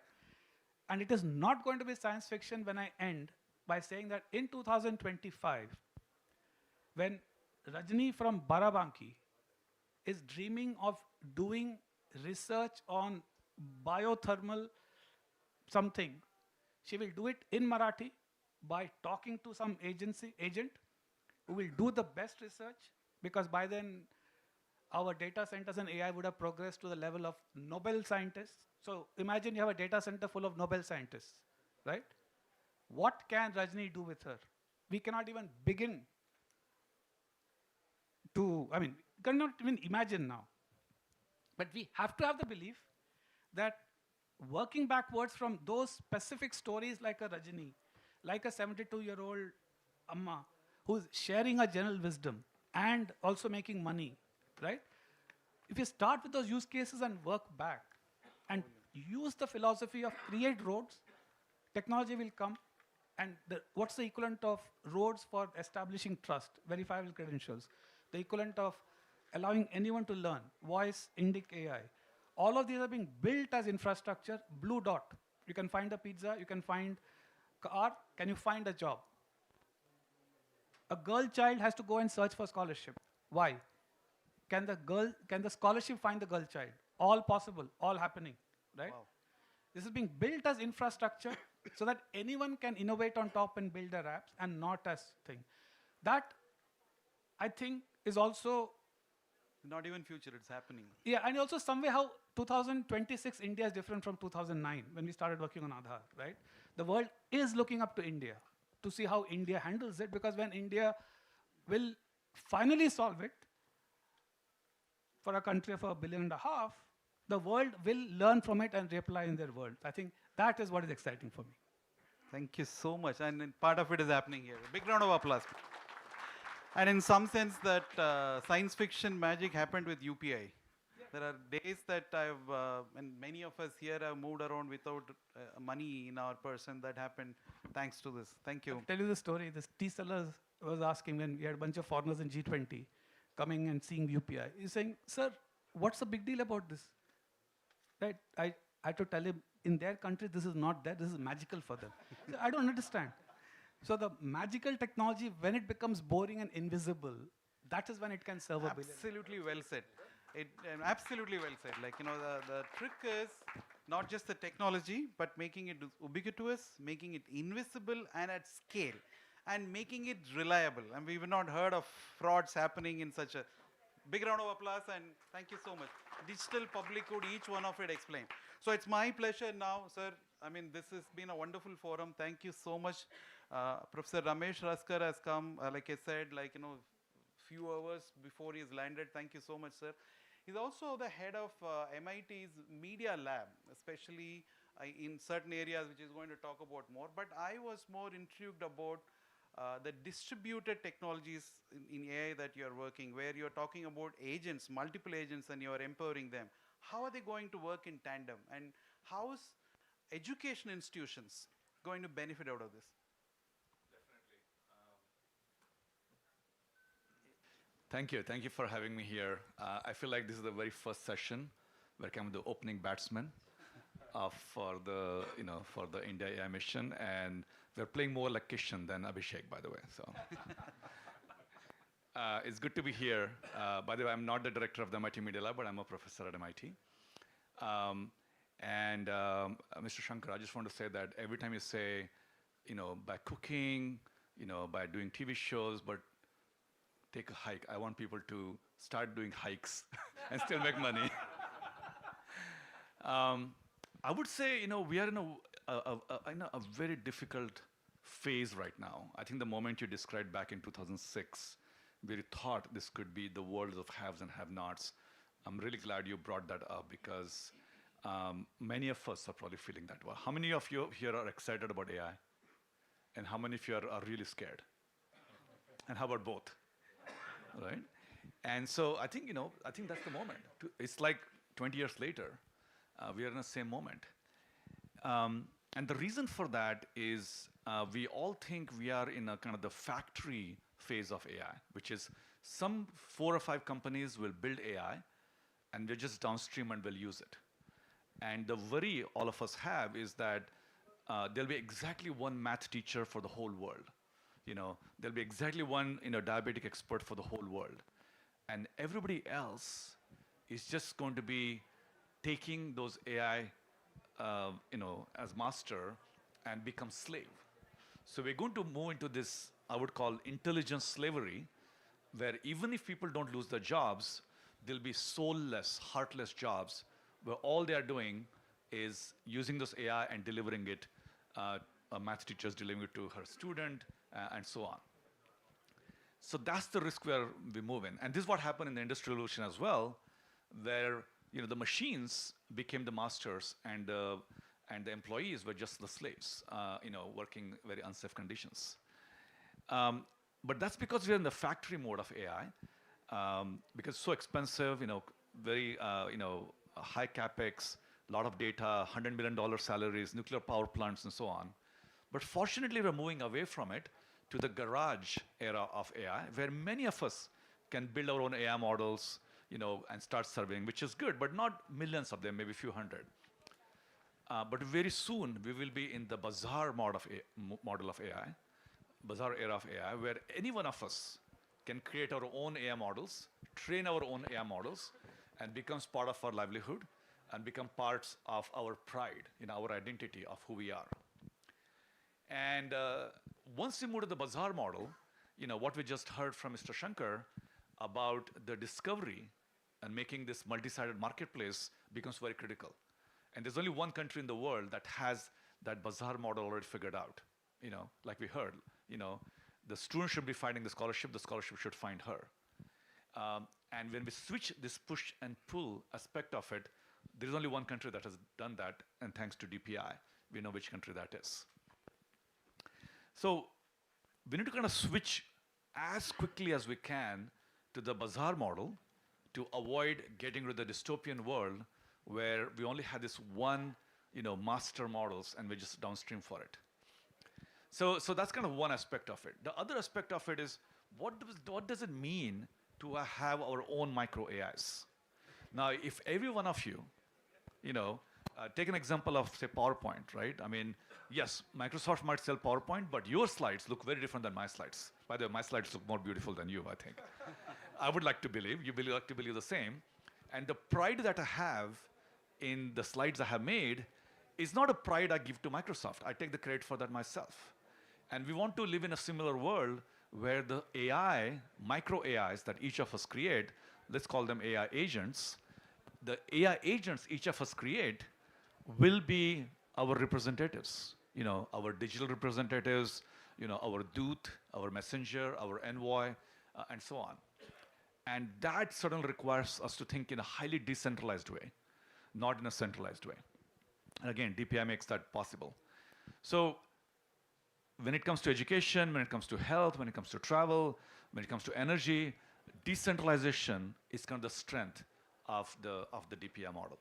And it is not going to be science fiction when I end by saying that in 2025, when Rajni from Barabanki is dreaming of doing research on biothermal something, she will do it in Marathi by talking to some agent who will do the best research, because by then our data centers and AI would have progressed to the level of Nobel scientists. So imagine you have a data center full of Nobel scientists, right? What can Rajni do with her? We cannot even begin to, cannot even imagine now. But we have to have the belief that working backwards from those specific stories like a Rajni, like a 72-year-old Amma, who's sharing a general wisdom and also making money, right? If you start with those use cases and work back and use the philosophy of create roads, technology will come. And what's the equivalent of roads for establishing trust, verifiable credentials? The equivalent of allowing anyone to learn, voice, Indic AI. All of these are being built as infrastructure. Blue dot. You can find a pizza, you can find a car, can you find a job? A girl child has to go and search for scholarship. Why? Can the scholarship find the girl child? All possible, all happening, right? Wow. This is being built as infrastructure so that anyone can innovate on top and build their apps, and not as thing. That, I think, is also not even future, it's happening. Yeah, and also some way how 2026 India is different from 2009 when we started working on Aadhaar, right? The world is looking up to India to see how India handles it, because when India will finally solve it for a country of 1.5 billion, the world will learn from it and reapply in their world. I think that is what is exciting for me. Thank you so much. And part of it is happening here. Big round of applause. And in some sense, that science fiction magic happened with UPI. Yeah. There are days that and many of us here have moved around without money in our purse, and that happened thanks to this. Thank you. I'll tell you the story. This tea seller was asking when we had a bunch of foreigners in G20 coming and seeing UPI. He's saying, sir, what's the big deal about this? Right? I had to tell him, in their country, this is not there. This is magical for them. So I don't understand. So the magical technology, when it becomes boring and invisible, that is when it can serve a billion. Absolutely well said. Absolutely well said. Like, the trick is not just the technology, but making it ubiquitous, making it invisible and at scale. and making it reliable. And we've not heard of frauds happening in such a big round of applause, and thank you so much. Digital publichood, each one of it explained. So it's my pleasure now, sir. I mean, this has been a wonderful forum. Thank you so much. Professor Ramesh Raskar has come, like I said, like, few hours before he's landed. Thank you so much, sir. He's also the head of MIT's media lab, especially in certain areas, which is going to talk about more. But I was more intrigued about the distributed technologies in AI that you're working, where you're talking about agents, multiple agents, and you're empowering them. How are they going to work in tandem? And how is education institutions going to benefit out of this? Thank you. Thank you for having me here. I feel like this is the very first session where I'm the opening batsman for the India AI mission, and we're playing more like Kishan than Abhishek, by the way. So it's good to be here. By the way, I'm not the director of the MIT Media Lab, but I'm a professor at MIT. Mr. Shankar, I just want to say that every time you say, by cooking, by doing TV shows, but take a hike. I want people to start doing hikes and still make money. I would say, we are in a very difficult phase right now. I think the moment you described back in 2006, we thought this could be the world of haves and have-nots. I'm really glad you brought that up, because many of us are probably feeling that way. How many of you here are excited about AI? And how many of you are really scared? And how about both? Right? And so I think that's the moment. It's like 20 years later, we are in the same moment. And the reason for that is we all think we are in a kind of the factory phase of AI, which is some 4 or 5 companies will build AI, and we're just downstream and will use it. And the worry all of us have is that there'll be exactly one math teacher for the whole world. There'll be exactly one diabetic expert for the whole world. And everybody else is just going to be taking those AI as master and become slave. So we're going to move into this, I would call, intelligence slavery, where even if people don't lose their jobs, there'll be soulless, heartless jobs, where all they are doing is using this AI and delivering it. A math teacher is delivering it to her student, and so on. So that's the risk we move in. And this is what happened in the Industrial Revolution as well, where the machines became the masters, and the employees were just the slaves, working very unsafe conditions. But that's because we're in the factory mode of AI, because it's so expensive, very high capex, a lot of data, $100 million salaries, nuclear power plants, and so on. But fortunately, we're moving away from it to the garage era of AI, where many of us can build our own AI models, and start serving, which is good, but not millions of them, maybe a few hundred. But very soon, we will be in the bazaar model of AI, bazaar era of AI, where any one of us can create our own AI models, train our own AI models, and becomes part of our livelihood, and become parts of our pride, our identity of who we are. And once we move to the bazaar model, what we just heard from Mr. Shankar about the discovery and making this multi-sided marketplace becomes very critical. And there's only one country in the world that has that bazaar model already figured out. Like we heard, the student should be finding the scholarship should find her. And when we switch this push and pull aspect of it, there is only one country that has done that, and thanks to DPI, we know which country that is. So we need to kind of switch as quickly as we can to the bazaar model to avoid getting rid of the dystopian world where we only had this one, master models, and we're just downstream for it. So that's kind of one aspect of it. The other aspect of it is, what does it mean to have our own micro AIs? Now, if every one of you, take an example of, say, PowerPoint, right? I mean, yes, Microsoft might sell PowerPoint, but your slides look very different than my slides. By the way, my slides look more beautiful than you, I think. I would like to believe, like to believe the same. And the pride that I have in the slides I have made is not a pride I give to Microsoft. I take the credit for that myself. And we want to live in a similar world where the AI, micro AIs that each of us create, let's call them AI agents, the AI agents each of us create will be our representatives, our digital representatives, our Doot, our messenger, our envoy, and so on. And that certainly requires us to think in a highly decentralized way, not in a centralized way. And again, DPI makes that possible. So when it comes to education, when it comes to health, when it comes to travel, when it comes to energy, decentralization is kind of the strength of the DPI model.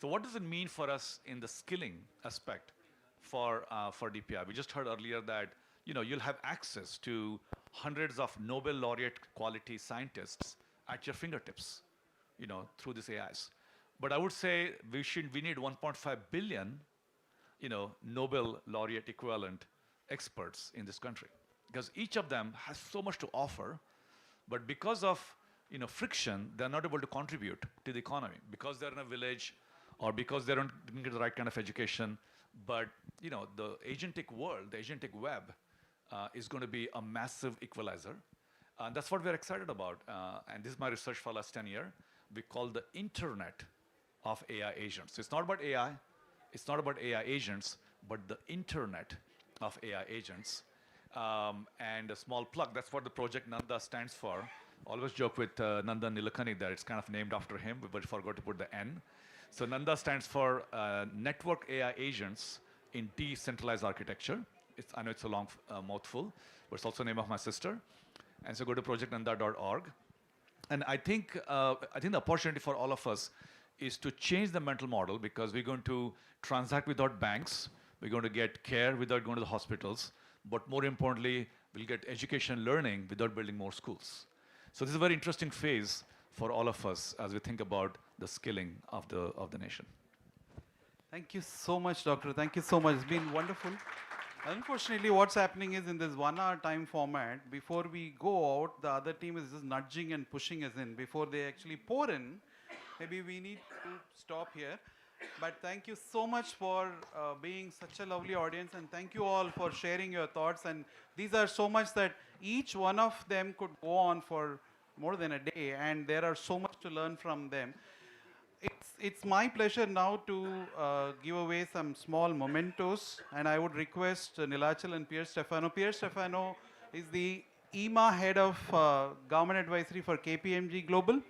So what does it mean for us in the skilling aspect for DPI? We just heard earlier that you'll have access to hundreds of Nobel laureate quality scientists at your fingertips, through these AIs. But I would say we need 1.5 billion, Nobel laureate equivalent experts in this country, because each of them has so much to offer, but because of friction, they're not able to contribute to the economy because they're in a village or because they don't get the right kind of education. But the agentic world, the agentic web, is going to be a massive equalizer. And that's what we're excited about. And this is my research for last 10 years. We call the internet of AI agents. So it's not about AI, it's not about AI agents, but the internet of AI agents. And a small plug, that's what the project Nanda stands for. Always joke with Nanda Nilakani that it's kind of named after him, but we forgot to put the N. So Nanda stands for Network AI Agents in Decentralized Architecture. I know it's a long mouthful, but it's also the name of my sister. And so go to projectnanda.org. And I think the opportunity for all of us is to change the mental model, because we're going to transact without banks, we're going to get care without going to the hospitals, but more importantly, we'll get education learning without building more schools. So this is a very interesting phase for all of us as we think about the skilling of the nation. Thank you so much, Doctor. Thank you so much. It's been wonderful. Unfortunately, what's happening is in this 1 hour time format, before we go out, the other team is just nudging and pushing us in before they actually pour in. Maybe we need to stop here. But thank you so much for being such a lovely audience, and thank you all for sharing your thoughts. And these are so much that each one of them could go on for more than a day, and there are so much to learn from them. It's my pleasure now to give away some small mementos, and I would request Nilachal and Pierre Stefano. Pierre Stefano is the EMA head of Government Advisory for KPMG Global.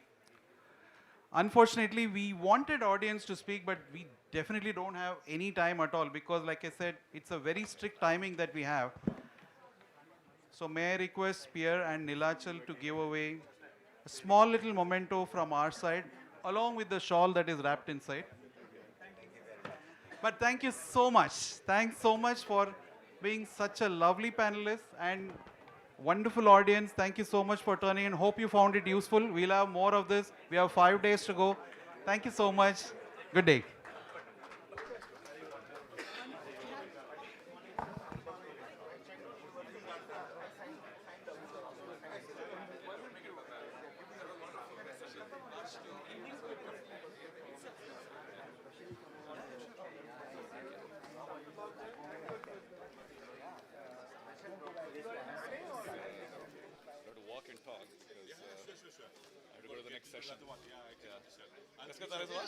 Unfortunately, we wanted audience to speak, but we definitely don't have any time at all, because like I said, it's a very strict timing that we have. So may I request Pierre and Nilachal to give away a small little memento from our side, along with the shawl that is wrapped inside. But thank you so much. Thanks so much for being such a lovely panelist and wonderful audience. Thank you so much for turning in. Hope you found it useful. We'll have more of this. We have 5 days to go. Thank you so much. Good day. I have to go to the next session. Let's get that as well.